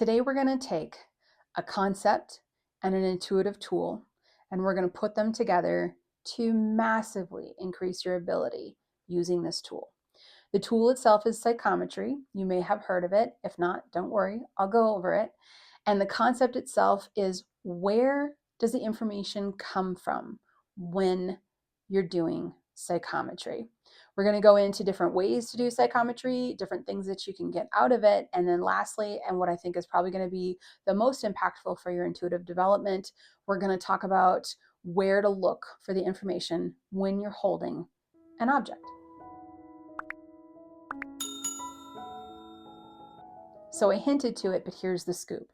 Today we're going to take a concept and an intuitive tool, and we're going to put them together to massively increase your ability using this tool. The tool itself is psychometry. You may have heard of it. If not, don't worry, I'll go over it. And the concept itself is, where does the information come from when you're doing psychometry? We're going to go into different ways to do psychometry, different things that you can get out of it. And then lastly, and what I think is probably going to be the most impactful for your intuitive development, we're going to talk about where to look for the information when you're holding an object. So I hinted to it, but here's the scoop.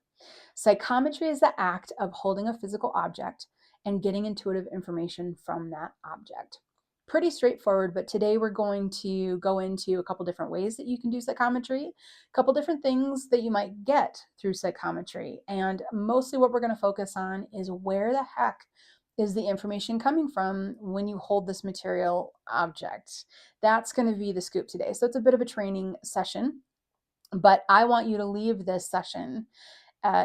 Psychometry is the act of holding a physical object and getting intuitive information from that object. Pretty straightforward, but today we're going to go into a couple different ways that you can do psychometry, a couple different things that you might get through psychometry, and mostly what we're going to focus on is, where the heck is the information coming from when you hold this material object? That's going to be the scoop today. So it's a bit of a training session, but I want you to leave this session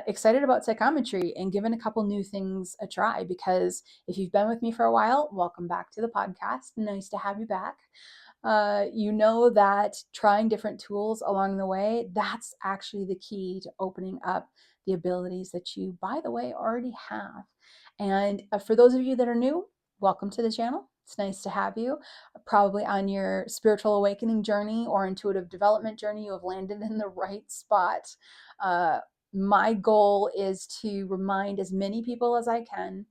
excited about psychometry and giving a couple new things a try, because if you've been with me for a while, welcome back to the podcast. Nice to have you back. You know that trying different tools along the way, that's actually the key to opening up the abilities that you, by the way, already have. And for those of you that are new, welcome to the channel. It's nice to have you. Probably on your spiritual awakening journey or intuitive development journey, you have landed in the right spot. My goal is to remind as many people as I can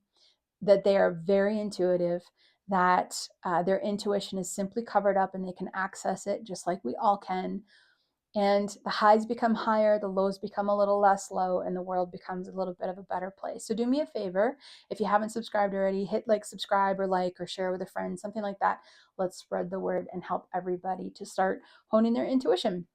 that they are very intuitive, that their intuition is simply covered up and they can access it just like we all can. And the highs become higher, the lows become a little less low, and the world becomes a little bit of a better place. So do me a favor, if you haven't subscribed already, hit subscribe or share with a friend, something like that. Let's spread the word and help everybody to start honing their intuition.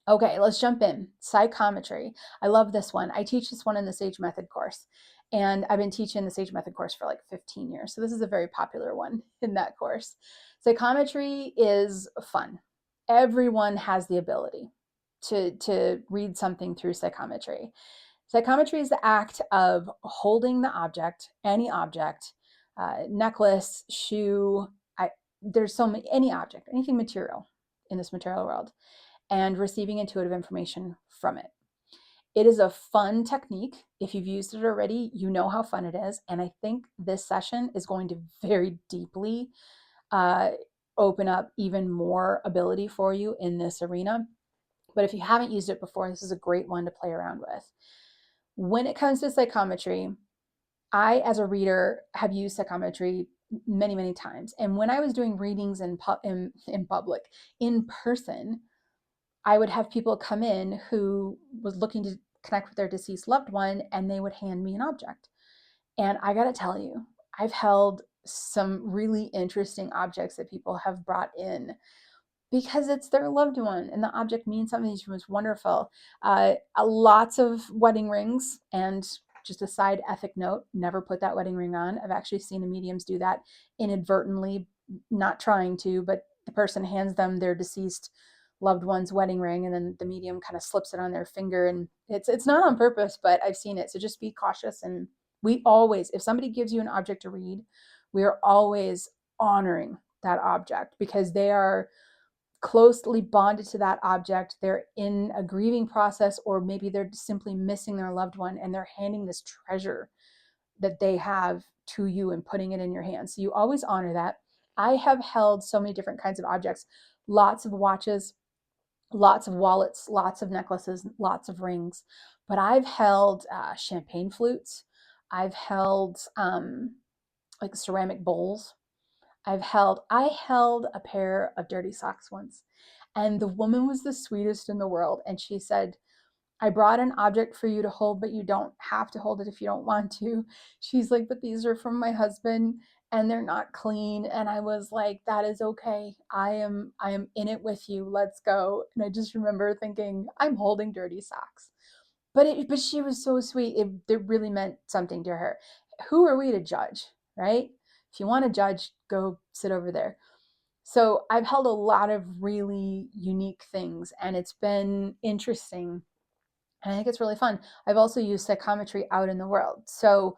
Okay, let's jump in. Psychometry. I love this one. I teach this one in the Sage Method course, and I've been teaching the Sage Method course for 15 years. So this is a very popular one in that course. Psychometry is fun. Everyone has the ability to read something through psychometry. Psychometry is the act of holding the object, any object, necklace, shoe, there's so many, any object, anything material in this material world, and receiving intuitive information from it. It is a fun technique. If you've used it already, you know how fun it is. And I think this session is going to very deeply open up even more ability for you in this arena. But if you haven't used it before, this is a great one to play around with. When it comes to psychometry, I, as a reader, have used psychometry many, many times. And when I was doing readings in public, in person, I would have people come in who was looking to connect with their deceased loved one, and they would hand me an object. And I got to tell you, I've held some really interesting objects that people have brought in because it's their loved one and the object means something to them. It's wonderful. Lots of wedding rings, and just a side ethic note, never put that wedding ring on. I've actually seen the mediums do that inadvertently, not trying to, but the person hands them their deceased loved one's wedding ring, and then the medium kind of slips it on their finger, and it's not on purpose, but I've seen it. So just be cautious. And we always, if somebody gives you an object to read, we are always honoring that object because they are closely bonded to that object. They're in a grieving process, or maybe they're simply missing their loved one, and they're handing this treasure that they have to you and putting it in your hands. So you always honor that. I have held so many different kinds of objects, lots of watches, lots of wallets, lots of necklaces, lots of rings, but I've held champagne flutes. I've held ceramic bowls. I held a pair of dirty socks once, and the woman was the sweetest in the world. And she said, I brought an object for you to hold, but you don't have to hold it if you don't want to. She's like, but these are from my husband and they're not clean. And I was like, that is okay. I am in it with you. Let's go. And I just remember thinking, I'm holding dirty socks. But she was so sweet. It really meant something to her. Who are we to judge, right? If you want to judge, go sit over there. So I've held a lot of really unique things, and it's been interesting And I think it's really fun. I've also used psychometry out in the world. So,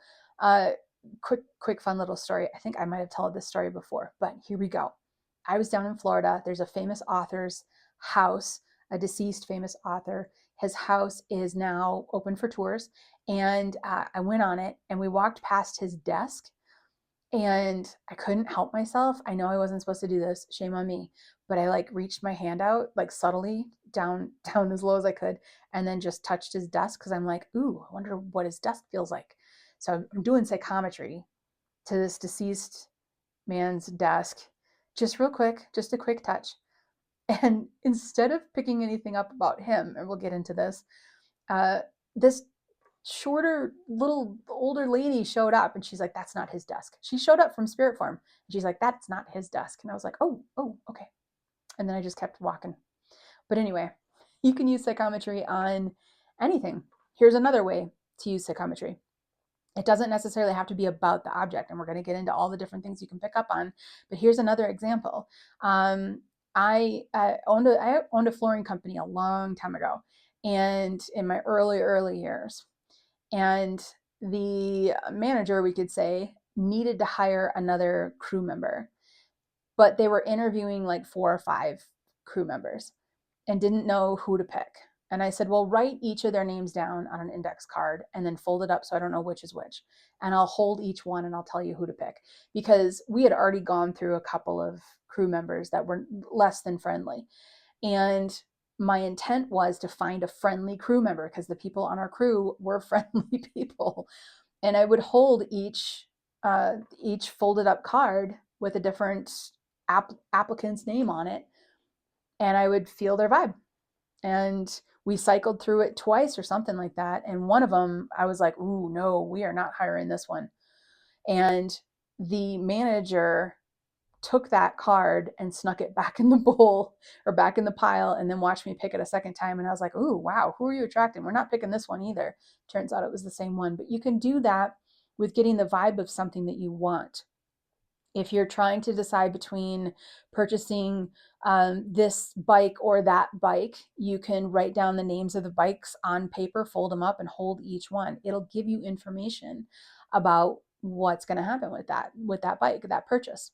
quick, fun little story. I think I might have told this story before, but here we go. I was down in Florida. There's a famous author's house, a deceased famous author. His house is now open for tours. And I went on it, and we walked past his desk, and I couldn't help myself. I know I wasn't supposed to do this, shame on me, but I like reached my hand out like subtly down as low as I could, and then just touched his desk because I'm like, ooh, I wonder what his desk feels like. So I'm doing psychometry to this deceased man's desk, just real quick, just a quick touch. And instead of picking anything up about him, and we'll get into this, this shorter, little older lady showed up, and she's like, that's not his desk. She showed up from spirit form, and she's like, that's not his desk. And I was like, oh, okay. And then I just kept walking. But anyway, you can use psychometry on anything. Here's another way to use psychometry. It doesn't necessarily have to be about the object, and we're going to get into all the different things you can pick up on. But here's another example. I owned a flooring company a long time ago, and in my early years, and the manager, we could say, needed to hire another crew member, but they were interviewing like 4 or 5 crew members and didn't know who to pick. And I said, well, write each of their names down on an index card and then fold it up so I don't know which is which. And I'll hold each one and I'll tell you who to pick. Because we had already gone through a couple of crew members that were less than friendly. And my intent was to find a friendly crew member because the people on our crew were friendly people. And I would hold each folded up card with a different applicant's name on it, and I would feel their vibe. And we cycled through it twice or something like that. And one of them, I was like, ooh, no, we are not hiring this one. And the manager took that card and snuck it back in the bowl or back in the pile, and then watched me pick it a second time. And I was like, ooh, wow, who are you attracting? We're not picking this one either. Turns out it was the same one. But you can do that with getting the vibe of something that you want. If you're trying to decide between purchasing this bike or that bike, you can write down the names of the bikes on paper, fold them up, and hold each one. It'll give you information about what's going to happen with that bike, that purchase.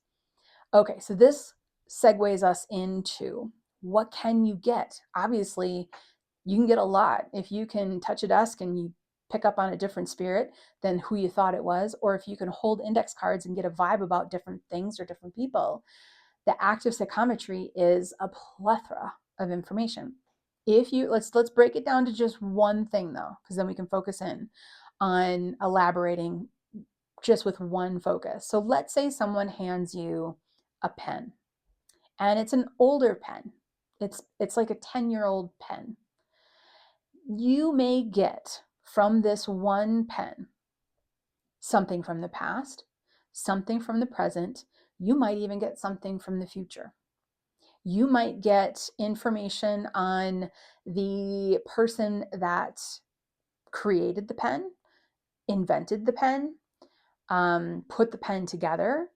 Okay, so this segues us into what can you get? Obviously, you can get a lot. If you can touch a desk and you pick up on a different spirit than who you thought it was, or if you can hold index cards and get a vibe about different things or different people, the act of psychometry is a plethora of information. If you let's break it down to just one thing though, because then we can focus in on elaborating just with one focus. So let's say someone hands you a pen, and it's an older pen. It's like a 10-year-old pen. You may get from this one pen something from the past, something from the present. You might even get something from the future. You might get information on the person that created the pen, invented the pen, put the pen together,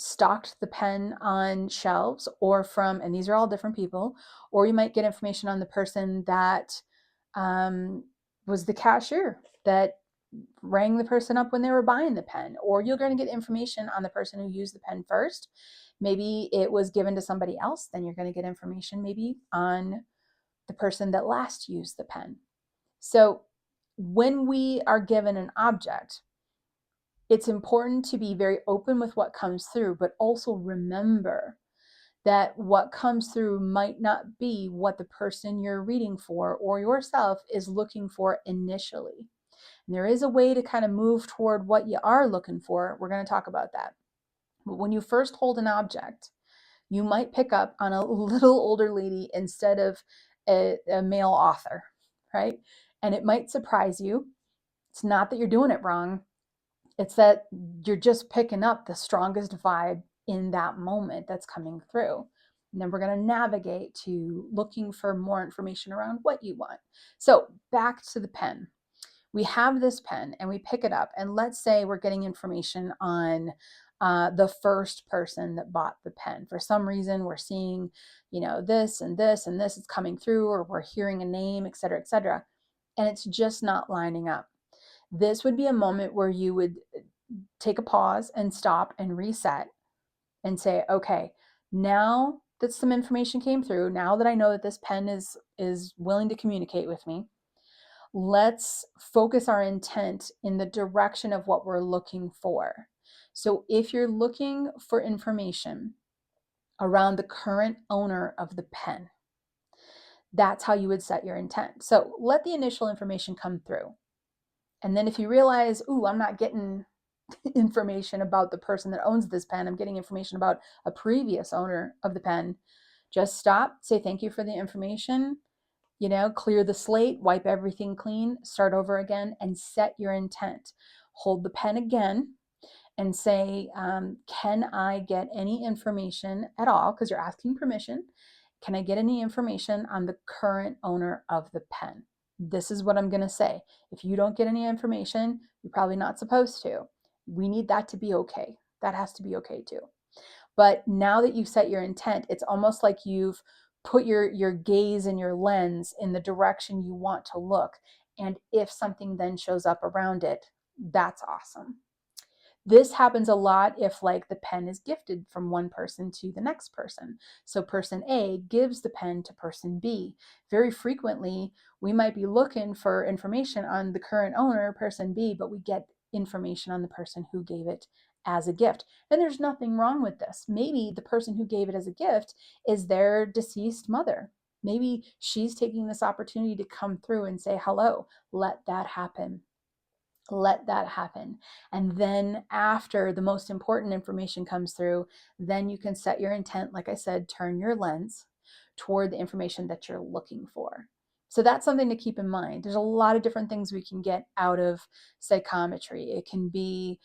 stocked the pen on shelves, or from, and these are all different people, or you might get information on the person that was the cashier that rang the person up when they were buying the pen, or you're going to get information on the person who used the pen first. Maybe it was given to somebody else, then you're going to get information maybe on the person that last used the pen. So when we are given an object, it's important to be very open with what comes through, but also remember that what comes through might not be what the person you're reading for or yourself is looking for initially. And there is a way to kind of move toward what you are looking for. We're going to talk about that. But when you first hold an object, you might pick up on a little older lady instead of a male author, right? And it might surprise you. It's not that you're doing it wrong. It's that you're just picking up the strongest vibe in that moment that's coming through. And then we're going to navigate to looking for more information around what you want. So back to the pen. We have this pen and we pick it up, and let's say we're getting information on the first person that bought the pen. For some reason, we're seeing, this and this and this is coming through, or we're hearing a name, et cetera, et cetera. and it's just not lining up. This would be a moment where you would take a pause and stop and reset and say, okay, now that some information came through, now that I know that this pen is willing to communicate with me, let's focus our intent in the direction of what we're looking for. So if you're looking for information around the current owner of the pen, that's how you would set your intent. So let the initial information come through. And then if you realize, ooh, I'm not getting information about the person that owns this pen, I'm getting information about a previous owner of the pen, just stop, say thank you for the information, clear the slate, wipe everything clean, start over again, and set your intent. Hold the pen again and say, can I get any information at all? Because you're asking permission. Can I get any information on the current owner of the pen? This is what I'm going to say. If you don't get any information, you're probably not supposed to. We need that to be okay. That has to be okay too. But now that you've set your intent, it's almost like you've put your gaze and your lens in the direction you want to look. And if something then shows up around it, that's awesome. This happens a lot if like the pen is gifted from one person to the next person. So person A gives the pen to person B. Very frequently, we might be looking for information on the current owner, person B, but we get information on the person who gave it as a gift. And there's nothing wrong with this. Maybe the person who gave it as a gift is their deceased mother. Maybe she's taking this opportunity to come through and say hello. Let that happen. Let that happen. And then after the most important information comes through, then you can set your intent, like I said, turn your lens toward the information that you're looking for. So that's something to keep in mind. There's a lot of different things we can get out of psychometry. It can be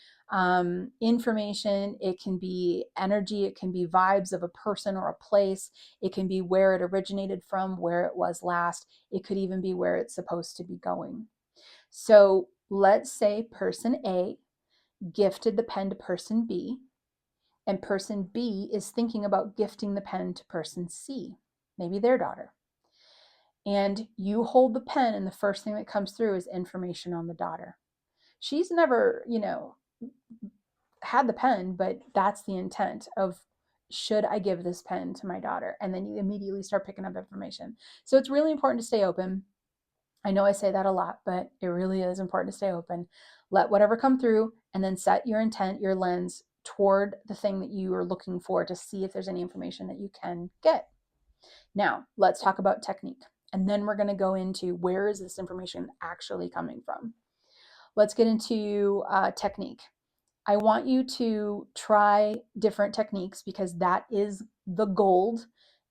information, it can be energy, it can be vibes of a person or a place, it can be where it originated from, where it was last, it could even be where it's supposed to be going. So let's say person A gifted the pen to person B, and person B is thinking about gifting the pen to person C, maybe their daughter. And you hold the pen, and the first thing that comes through is information on the daughter. She's never, had the pen, but that's the intent of, should I give this pen to my daughter? And then you immediately start picking up information. So it's really important to stay open. I know I say that a lot, but it really is important to stay open. Let whatever come through, and then set your intent, your lens toward the thing that you are looking for to see if there's any information that you can get. Now, let's talk about technique. And then we're going to go into where is this information actually coming from. Let's get into technique. I want you to try different techniques because that is the gold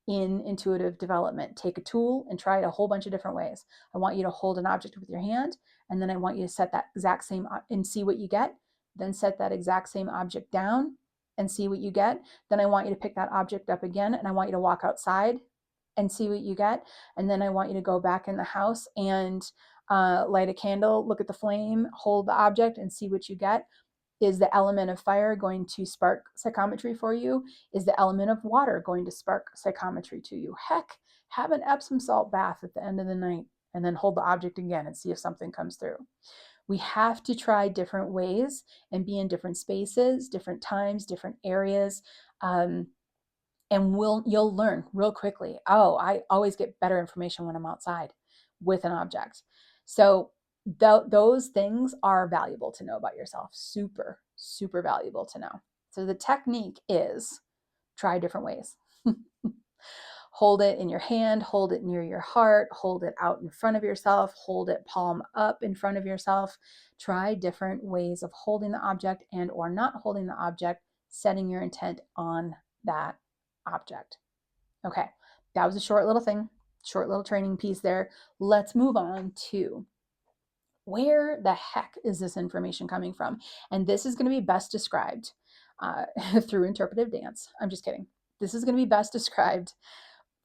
in intuitive development. Take a tool and try it a whole bunch of different ways. I want you to hold an object with your hand, and then I want you to set that exact same and see what you get. Then set that exact same object down and see what you get. Then I want you to pick that object up again, and I want you to walk outside and see what you get. And then I want you to go back in the house and light a candle, look at the flame, hold the object, and see what you get. Is the element of fire going to spark psychometry for you? Is the element of water going to spark psychometry to you? Heck, have an Epsom salt bath at the end of the night and then hold the object again and see if something comes through. We have to try different ways and be in different spaces, different times, different areas. And you'll learn real quickly. Oh, I always get better information when I'm outside with an object. So those things are valuable to know about yourself. Super, super valuable to know. So the technique is try different ways. Hold it in your hand, hold it near your heart, hold it out in front of yourself, hold it palm up in front of yourself. Try different ways of holding the object and or not holding the object, setting your intent on that object. Okay, that was a short little thing, short little training piece there. Let's move on to where the heck is this information coming from? And this is going to be best described through interpretive dance. I'm just kidding. This is going to be best described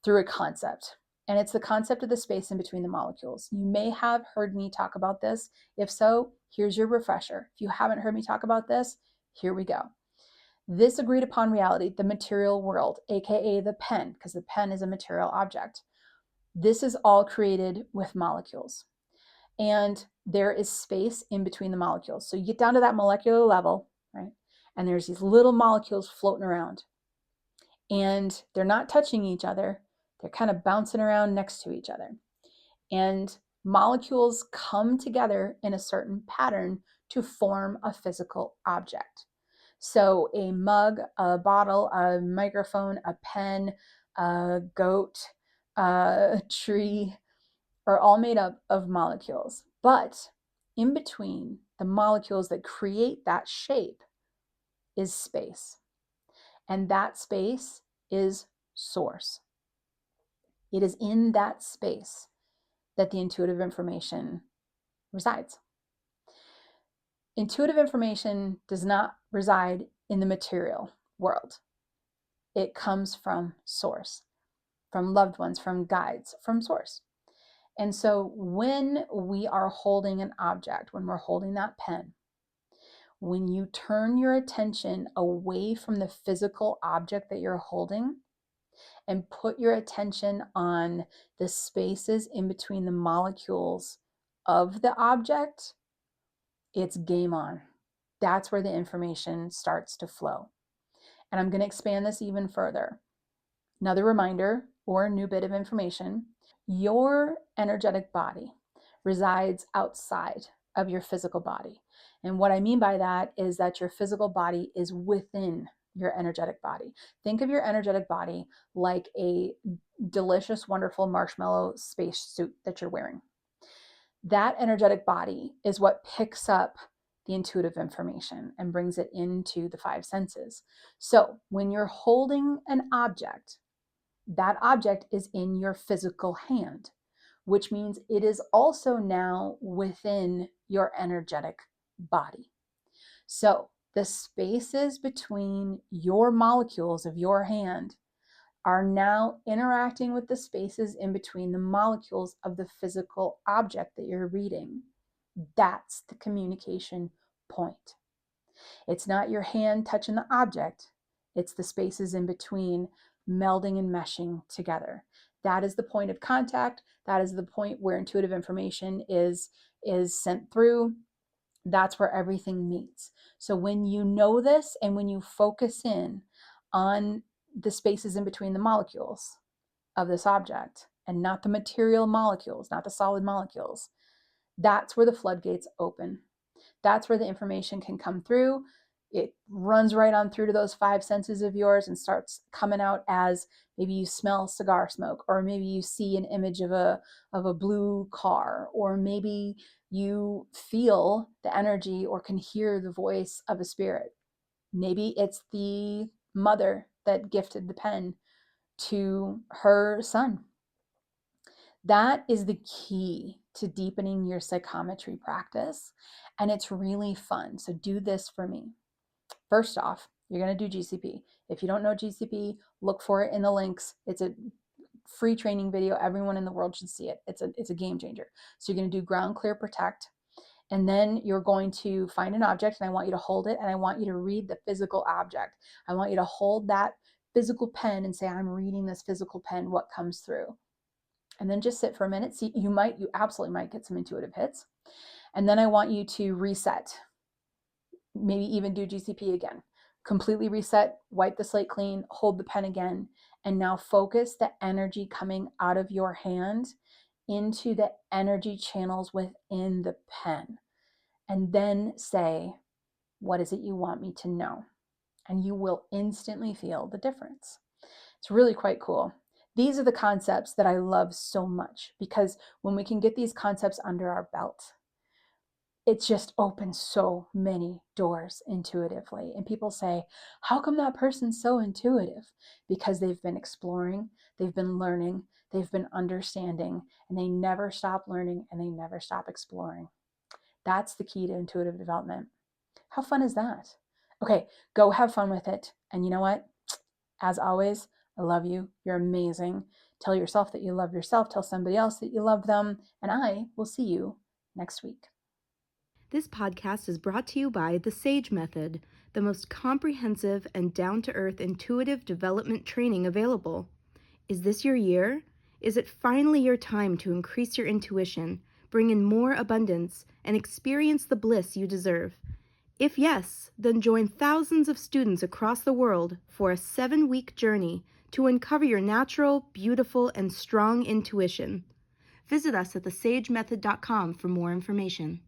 through a concept. And it's the concept of the space in between the molecules. You may have heard me talk about this. If so, here's your refresher. If you haven't heard me talk about this, here we go. This agreed upon reality, the material world, aka the pen, because the pen is a material object. This is all created with molecules. and there is space in between the molecules. So you get down to that molecular level, right? And there's these little molecules floating around, and they're not touching each other. They're kind of bouncing around next to each other. And molecules come together in a certain pattern to form a physical object. So a mug, a bottle, a microphone, a pen, a goat, a tree are all made up of molecules. But in between the molecules that create that shape is space. And that space is source. It is in that space that the intuitive information resides. Intuitive information does not reside in the material world. It comes from source, from loved ones, from guides, from source. And so when we are holding an object, when we're holding that pen, when you turn your attention away from the physical object that you're holding and put your attention on the spaces in between the molecules of the object, it's game on. That's where the information starts to flow. And I'm going to expand this even further. Another reminder or a new bit of information: your energetic body resides outside of your physical body. And what I mean by that is that your physical body is within your energetic body. Think of your energetic body like a delicious, wonderful marshmallow spacesuit that you're wearing. That energetic body is what picks up the intuitive information and brings it into the five senses. So when you're holding an object, that object is in your physical hand, which means it is also now within your energetic body. So the spaces between your molecules of your hand are now interacting with the spaces in between the molecules of the physical object that you're reading. That's the communication point. It's not your hand touching the object, it's the spaces in between melding and meshing together. That is the point of contact. That is the point where intuitive information is sent through. That's where everything meets. So when you know this and when you focus in on the spaces in between the molecules of this object and not the material molecules, not the solid molecules, that's where the floodgates open. That's where the information can come through. It runs right on through to those five senses of yours and starts coming out as maybe you smell cigar smoke, or maybe you see an image of a blue car, or maybe you feel the energy or can hear the voice of a spirit. Maybe it's the mother that gifted the pen to her son. That is the key to deepening your psychometry practice, and it's really fun. So do this for me. First off, you're going to do GCP. If you don't know GCP, look for it in the links. It's a free training video. Everyone in the world should see it. It's a game changer. So you're going to do ground, clear, protect. And then you're going to find an object, and I want you to hold it, and I want you to read the physical object. I want you to hold that physical pen and say, I'm reading this physical pen. What comes through? And then just sit for a minute. See, you absolutely might get some intuitive hits. And then I want you to reset. Maybe even do GCP again. Completely reset, wipe the slate clean, hold the pen again, and now focus the energy coming out of your hand into the energy channels within the pen. And then say, what is it you want me to know? And you will instantly feel the difference. It's really quite cool. These are the concepts that I love so much, because when we can get these concepts under our belt, it just opens so many doors intuitively. And people say, how come that person's so intuitive? Because they've been exploring, they've been learning, they've been understanding, and they never stop learning and they never stop exploring. That's the key to intuitive development. How fun is that? Okay, go have fun with it. And you know what? As always, I love you. You're amazing. Tell yourself that you love yourself. Tell somebody else that you love them. And I will see you next week. This podcast is brought to you by the SAGE Method, the most comprehensive and down-to-earth intuitive development training available. Is this your year? Is it finally your time to increase your intuition, bring in more abundance, and experience the bliss you deserve? If yes, then join thousands of students across the world for a 7-week journey to uncover your natural, beautiful, and strong intuition. Visit us at thesagemethod.com for more information.